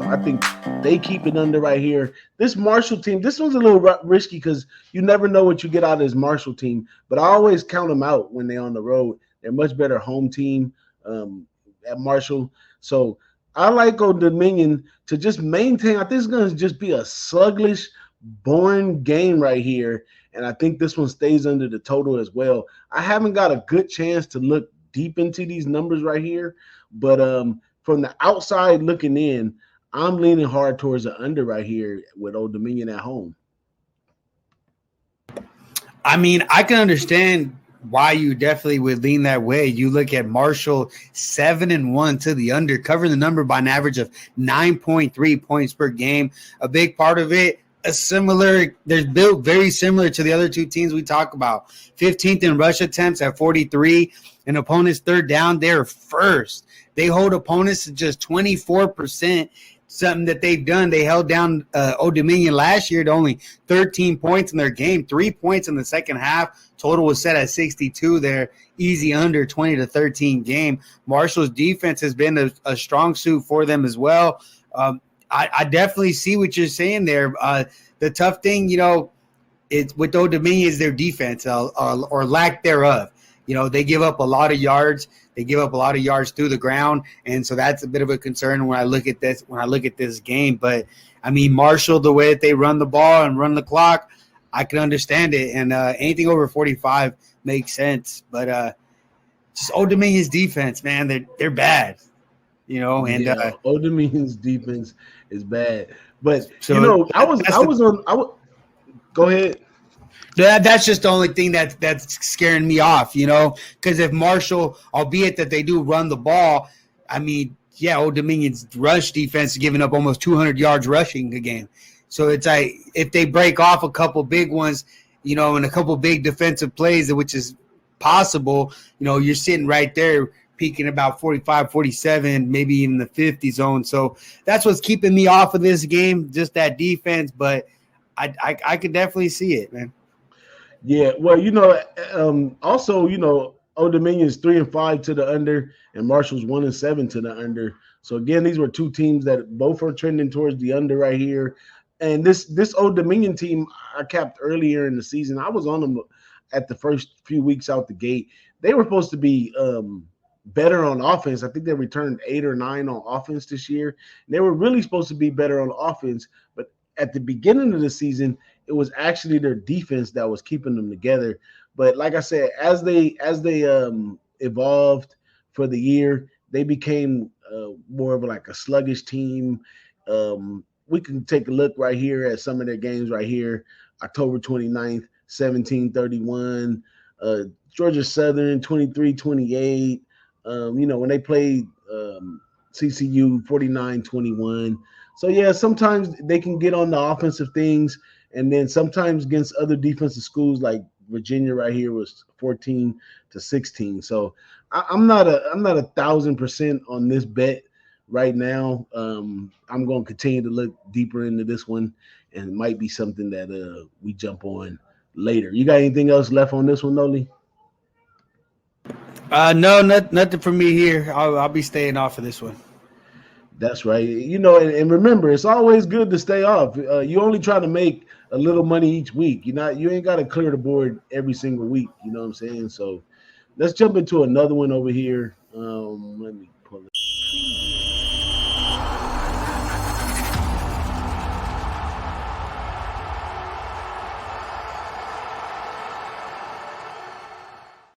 So I think they keep it under right here. This Marshall team, this one's a little risky because you never know what you get out of this Marshall team. But I always count them out when they're on the road. They're a much better home team at Marshall. So I like Old Dominion to just maintain. I think it's going to just be a sluggish, boring game right here. And I think this one stays under the total as well. I haven't got a good chance to look deep into these numbers right here. But from the outside looking in, I'm leaning hard towards the under right here with Old Dominion at home. I mean, I can understand why you definitely would lean that way. You look at Marshall 7-1 to the under, covering the number by an average of 9.3 points per game. A big part of it, they're built very similar to the other two teams we talk about. 15th in rush attempts at 43, and opponents third down, they're first. They hold opponents to just 24%. Something that they've done. They held down Old Dominion last year to only 13 points in their game, 3 points in the second half. Total was set at 62 there, easy under 20-13 game. Marshall's defense has been a strong suit for them as well. I definitely see what you're saying there. The tough thing, it's with Old Dominion is their defense or lack thereof. They give up a lot of yards. They give up a lot of yards through the ground, and so that's a bit of a concern when I look at this game. But I mean, Marshall, the way that they run the ball and run the clock, I can understand it. And anything over 45 makes sense. But just Old Dominion's defense, man, they're bad. And Old Dominion's defense is bad. But so go ahead. That's just the only thing that's scaring me off, because if Marshall, albeit that they do run the ball, I mean, yeah, Old Dominion's rush defense is giving up almost 200 yards rushing a game. So it's like if they break off a couple big ones, and a couple big defensive plays, which is possible, you're sitting right there peaking about 45, 47, maybe even the 50 zone. So that's what's keeping me off of this game, just that defense. But I could definitely see it, man. Yeah, well, also, Old Dominion is 3-5 to the under, and Marshall's 1-7 to the under. So again, these were two teams that both are trending towards the under right here. And this Old Dominion team I capped earlier in the season. I was on them at the first few weeks out the gate. They were supposed to be better on offense. I think they returned 8 or 9 on offense this year. They were really supposed to be better on offense, but at the beginning of the season, it was actually their defense that was keeping them together. But like I said, as they evolved for the year, they became more of like a sluggish team. We can take a look right here at some of their games right here. October 29th, 17-31. Georgia Southern, 23-28. When they played CCU, 49-21. So, yeah, sometimes they can get on the offensive things, and then sometimes against other defensive schools like Virginia right here was 14-16. So I'm not 1,000% on this bet right now. I'm going to continue to look deeper into this one, and it might be something that we jump on later. You got anything else left on this one, Noli? No, nothing for me here. I'll be staying off of this one. That's right. And remember, it's always good to stay off. You only try to make a little money each week. You ain't got to clear the board every single week. You know what I'm saying? So let's jump into another one over here. Let